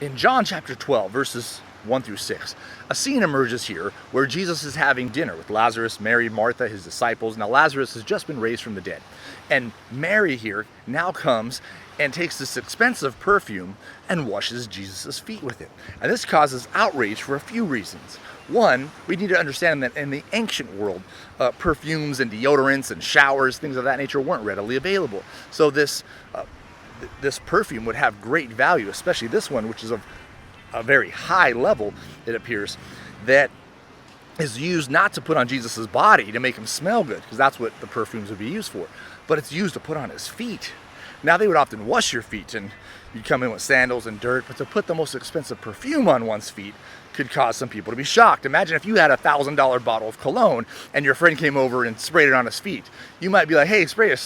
In John chapter 12, verses 1 through 6, a scene emerges here where Jesus is having dinner with Lazarus, Mary, Martha, his disciples. Now Lazarus has just been raised from the dead. And Mary here now comes and takes this expensive perfume and washes Jesus' feet with it. And this causes outrage for a few reasons. One, we need to understand that in the ancient world, perfumes and deodorants and showers, things of that nature, weren't readily available. So this perfume would have great value, especially this one, which is of a very high level, it appears, that is used not to put on Jesus' body to make him smell good, because that's what the perfumes would be used for, but it's used to put on his feet. Now, they would often wash your feet, and you'd come in with sandals and dirt, but to put the most expensive perfume on one's feet could cause some people to be shocked. Imagine if you had a $1,000 bottle of cologne and your friend came over and sprayed it on his feet. You might be like, hey, spray a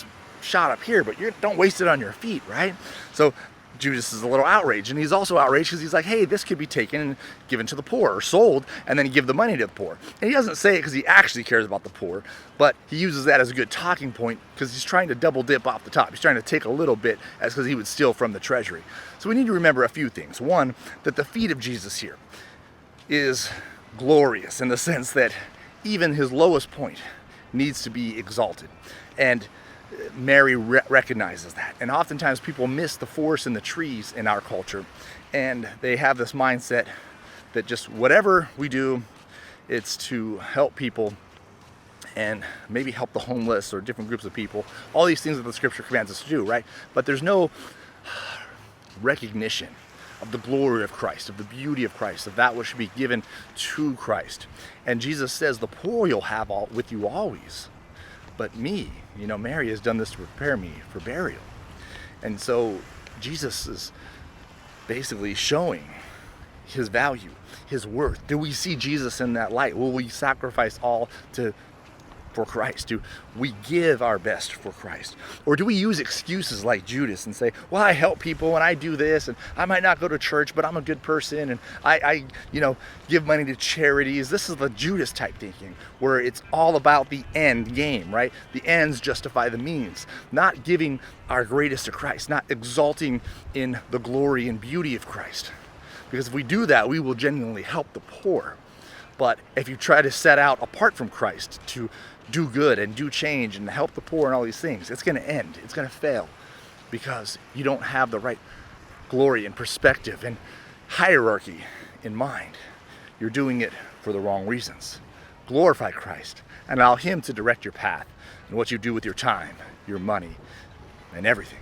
shot up here, but don't waste it on your feet, right? So Judas is a little outraged, and he's also outraged because he's like, hey, this could be taken and given to the poor, or sold, and then give the money to the poor. And he doesn't say it because he actually cares about the poor, but he uses that as a good talking point because he's trying to double dip off the top. He's trying to take a little bit as because he would steal from the treasury. So we need to remember a few things. One, that the feet of Jesus here is glorious in the sense that even his lowest point needs to be exalted. And Mary recognizes that. And oftentimes people miss the forest and the trees in our culture, and they have this mindset that just whatever we do, it's to help people and maybe help the homeless or different groups of people. All these things that the scripture commands us to do, right? But there's no recognition of the glory of Christ, of the beauty of Christ, of that which should be given to Christ. And Jesus says, the poor you'll have with you always. But me, Mary has done this to prepare me for burial. And so Jesus is basically showing his value, his worth. Do we see Jesus in that light? Will we sacrifice all for Christ? Do we give our best for Christ? Or do we use excuses like Judas and say, well, I help people and I do this, and I might not go to church, but I'm a good person, and I give money to charities. This is the Judas type thinking, where it's all about the end game, right? The ends justify the means. Not giving our greatest to Christ, not exalting in the glory and beauty of Christ. Because if we do that, we will genuinely help the poor. But if you try to set out apart from Christ to do good and do change and help the poor and all these things, it's going to end. It's going to fail because you don't have the right glory and perspective and hierarchy in mind. You're doing it for the wrong reasons. Glorify Christ and allow him to direct your path and what you do with your time, your money, and everything.